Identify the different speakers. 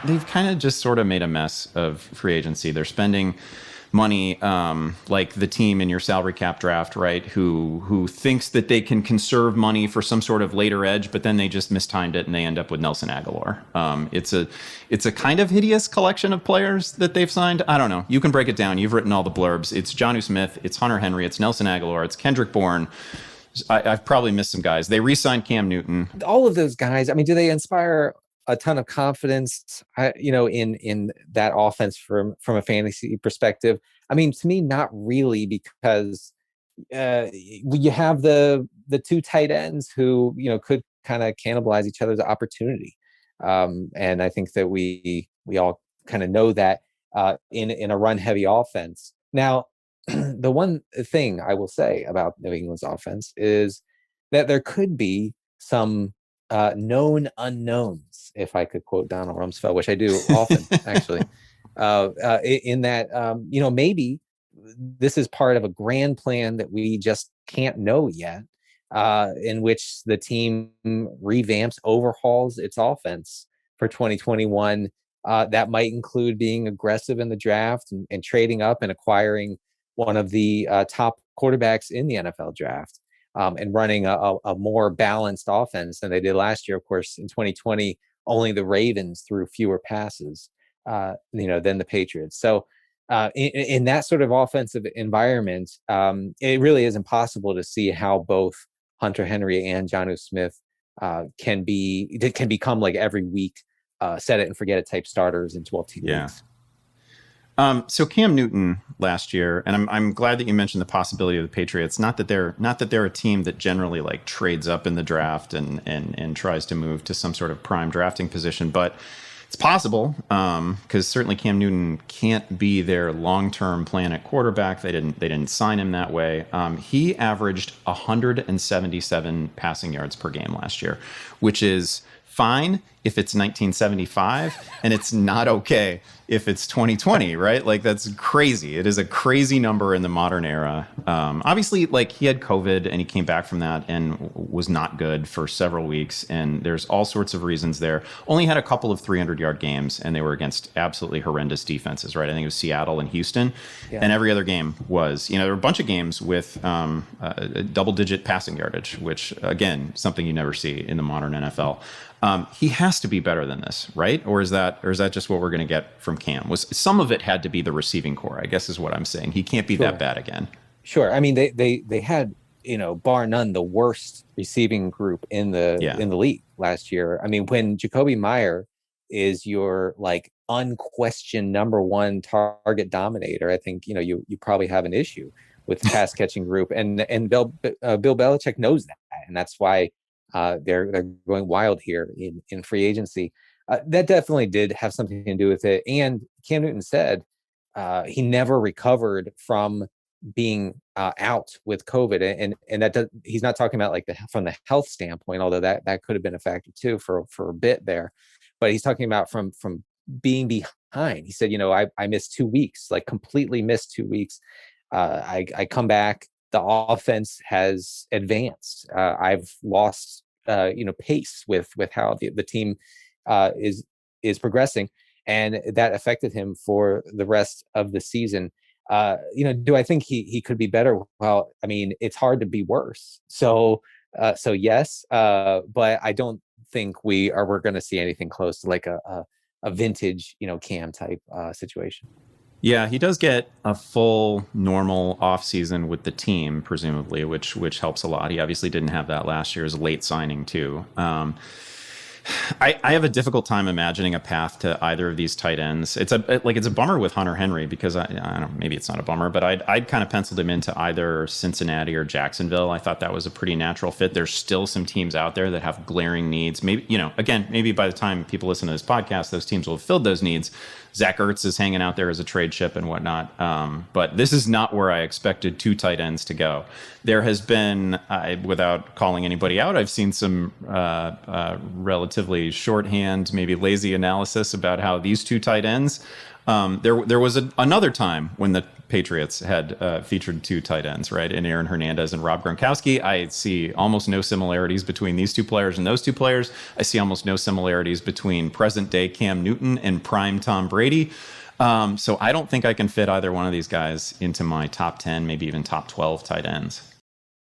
Speaker 1: they've kind of just sort of made a mess of free agency. They're spending money, like the team in your salary cap draft, right? Who thinks that they can conserve money for some sort of later edge, but then they just mistimed it and they end up with Nelson Aguilar. It's a kind of hideous collection of players that they've signed. I don't know. You can break it down. You've written all the blurbs. It's Jonnu Smith. It's Hunter Henry. It's Nelson Aguilar. It's Kendrick Bourne. I've probably missed some guys. They re-signed Cam Newton.
Speaker 2: All of those guys, I mean, do they inspire a ton of confidence, in that offense from a fantasy perspective? I mean, to me, not really, because you have the two tight ends who could kind of cannibalize each other's opportunity, and I think that we all kind of know that in a run heavy offense. Now, the one thing I will say about New England's offense is that there could be some known unknowns, if I could quote Donald Rumsfeld, which I do often, actually, in that, maybe this is part of a grand plan that we just can't know yet, in which the team revamps, overhauls its offense for 2021. That might include being aggressive in the draft and trading up and acquiring one of the top quarterbacks in the NFL draft, and running a more balanced offense than they did last year. Of course, in 2020, only the Ravens threw fewer passes, than the Patriots. So in that sort of offensive environment, it really is impossible to see how both Hunter Henry and Jonnu Smith can become like every week set it and forget it type starters in 12 leagues.
Speaker 1: So Cam Newton last year, and I'm glad that you mentioned the possibility of the Patriots. Not that they're a team that generally like trades up in the draft and tries to move to some sort of prime drafting position, but it's possible, because certainly Cam Newton can't be their long-term plan at quarterback. They didn't sign him that way. He averaged 177 passing yards per game last year, which is fine if it's 1975, and it's not okay if it's 2020, right? Like, that's crazy. It is a crazy number in the modern era. Obviously, like, he had COVID and he came back from that and was not good for several weeks. And there's all sorts of reasons there. Only had a couple of 300-yard games, and they were against absolutely horrendous defenses, right? I think it was Seattle and Houston. Yeah. And every other game was, there were a bunch of games with double-digit passing yardage, which, again, something you never see in the modern NFL. He has to be better than this, right? Or is that just what we're going to get from Cam? Was some of it had to be the receiving core, I guess, is what I'm saying. He can't be that bad again.
Speaker 2: Sure. I mean, they had, bar none, the worst receiving group in the league last year. I mean, when Jacoby Meyer is your like unquestioned number one target dominator, I think you probably have an issue with the pass catching group, and Bill Belichick knows that, and that's why they're going wild here in free agency. That definitely did have something to do with it. And Cam Newton said he never recovered from being out with COVID, and that he's not talking about like from the health standpoint, although that could have been a factor too for a bit there. But he's talking about from being behind. He said, I missed 2 weeks, like completely missed 2 weeks. I come back. The offense has advanced. I've lost, pace with how the team is progressing, and that affected him for the rest of the season. Do I think he could be better? Well, I mean, it's hard to be worse. So yes, but I don't think we're going to see anything close to like a vintage, Cam type situation.
Speaker 1: Yeah, he does get a full normal offseason with the team, presumably, which helps a lot. He obviously didn't have that last year as a late signing, too. I have a difficult time imagining a path to either of these tight ends. It's a bummer with Hunter Henry, because I don't know, maybe it's not a bummer, but I'd kind of penciled him into either Cincinnati or Jacksonville. I thought that was a pretty natural fit. There's still some teams out there that have glaring needs. Maybe, maybe by the time people listen to this podcast, those teams will have filled those needs. Zach Ertz is hanging out there as a trade chip and whatnot. But this is not where I expected two tight ends to go. There has been, without calling anybody out, I've seen some relatively shorthand, maybe lazy analysis about how these two tight ends, there was another time when the Patriots had featured 2 tight ends, right? In Aaron Hernandez and Rob Gronkowski. I see almost no similarities between these 2 players and those 2 players. I see almost no similarities between present day Cam Newton and prime Tom Brady. So I don't think I can fit either one of these guys into my top 10, maybe even top 12 tight ends.